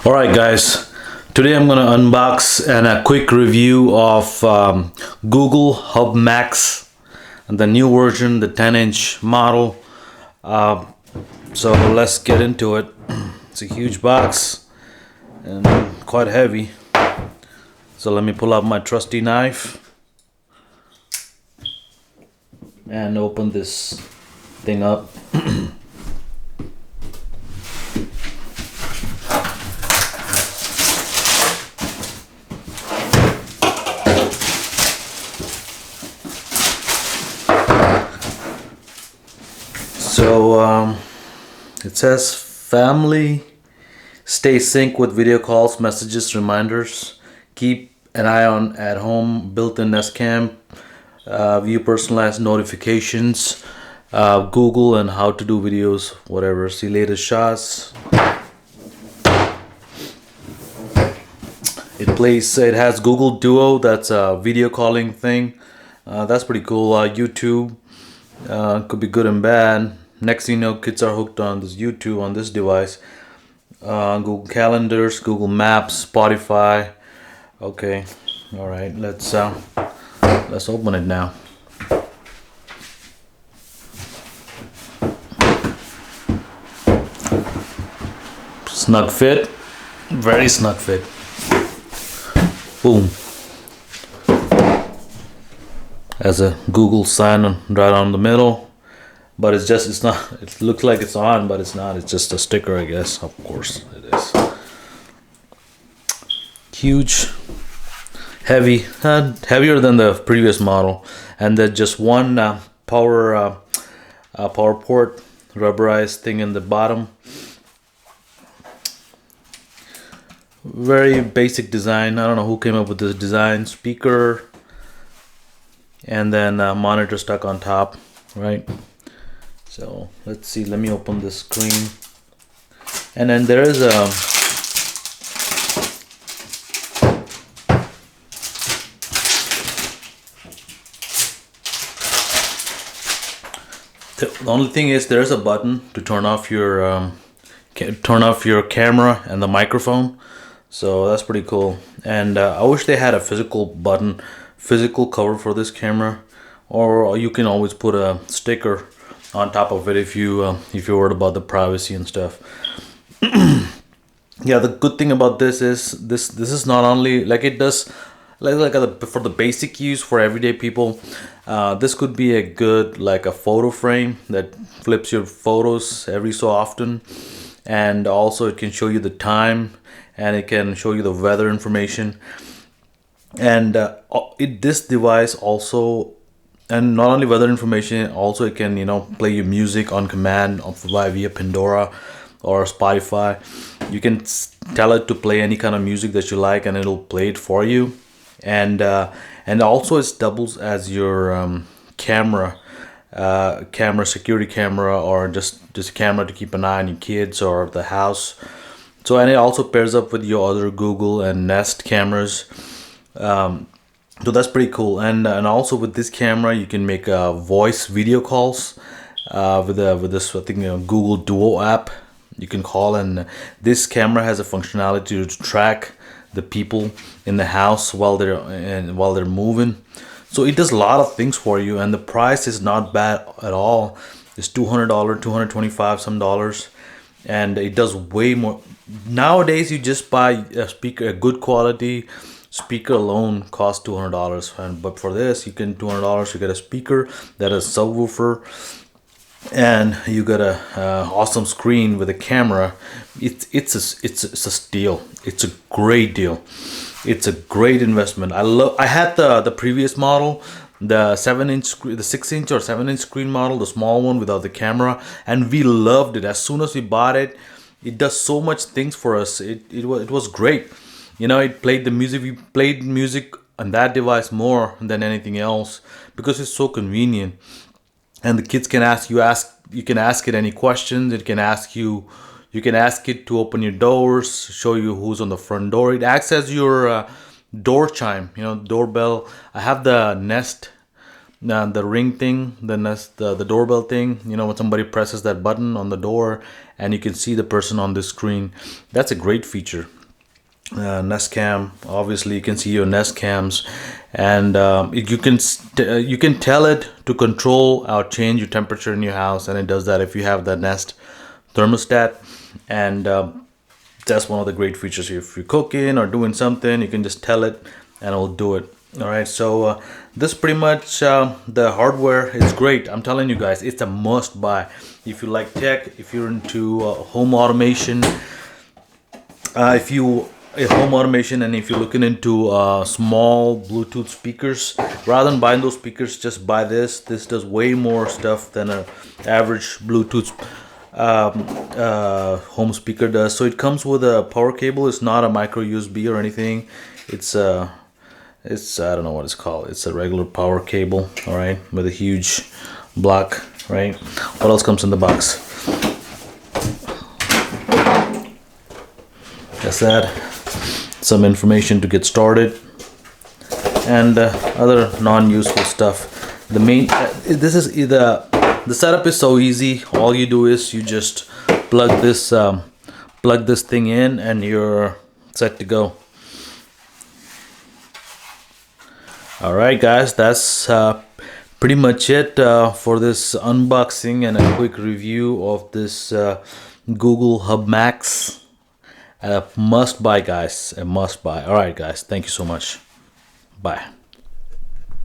Alright guys, today I'm going to unbox and a quick review of Google Hub Max, the new version, the 10-inch model. So let's get into it. It's a huge box and quite heavy. So let me pull out my trusty knife and open this thing up. So it says family, stay sync with video calls, messages, reminders, keep an eye on at home, built-in Nest Cam, view personalized notifications, Google and how to do videos, whatever, see latest shots. It has Google Duo, that's a video calling thing. That's pretty cool. YouTube could be good and bad. Next thing you know, kids are hooked on this YouTube on this device. Google Calendars, Google Maps, Spotify. Okay, all right. Let's open it now. Snug fit, very snug fit. Boom. Has a Google sign right on the middle. But it's not, it looks like it's on, but it's not. It's just a sticker, I guess. Of course it is. Huge, heavy, heavier than the previous model. And then just one power port, rubberized thing in the bottom. Very basic design. I don't know who came up with this design. Speaker, and then a monitor stuck on top, right? So let's see, let me open the screen. And then there is the only thing is there's a button to turn off your camera and the microphone. So that's pretty cool. And I wish they had a physical cover for this camera, or you can always put a sticker on top of it if you're worried about the privacy and stuff. Yeah, the good thing about this is this is not only like it does for the basic use for everyday people. This could be a good a photo frame that flips your photos every so often, and also it can show you the time and it can show you the weather information. And this device also, and not only weather information, also it can play your music on command via Pandora or Spotify. You can tell it to play any kind of music that you like and it'll play it for you. And also it doubles as your camera security camera, or just a camera to keep an eye on your kids or the house. So, and it also pairs up with your other Google and Nest cameras. So that's pretty cool. And also with this camera you can make voice video calls with this, I think, Google Duo app. You can call, and this camera has a functionality to track the people in the house while they're moving. So it does a lot of things for you, and the price is not bad at all. It's $200, $225 some dollars, and it does way more. Nowadays you just buy a speaker, a good quality speaker alone costs $200, but for this you can $200 you get a speaker that is subwoofer, and you got a awesome screen with a camera. It's a steal. It's a great deal. It's a great investment. I had the previous model, the 6-inch or 7-inch screen model, the small one without the camera, and we loved it. As soon as we bought it, it does so much things for us. It was great. It played the music. We played music on that device more than anything else because it's so convenient. And the kids can you can ask it any questions. You can ask it to open your doors, show you who's on the front door. It acts as your door chime, doorbell. I have the Nest, the ring thing, the Nest, the doorbell thing. When somebody presses that button on the door and you can see the person on the screen. That's a great feature. Nest Cam. Obviously you can see your Nest Cams, and you can tell it to control or change your temperature in your house, and it does that if you have the Nest thermostat. And that's one of the great features. If you're cooking or doing something, you can just tell it and it'll do it. All right, so this pretty much the hardware is great. I'm telling you guys, it's a must buy if you like tech, if you're into home automation, if you home automation, and if you're looking into small Bluetooth speakers. Rather than buying those speakers, just buy this does way more stuff than a average Bluetooth home speaker does. So it comes with a power cable. It's not a micro USB or anything. It's I don't know what it's called. It's a regular power cable, all right, with a huge block, right? What else comes in the box? That's that. Some information to get started, and other non-useful stuff. The main this is the setup is so easy. All you do is you just plug this thing in, and you're set to go. All right, guys, that's pretty much it for this unboxing and a quick review of this Google Hub Max. A must buy, guys, a must buy. All right, guys, thank you so much. Bye.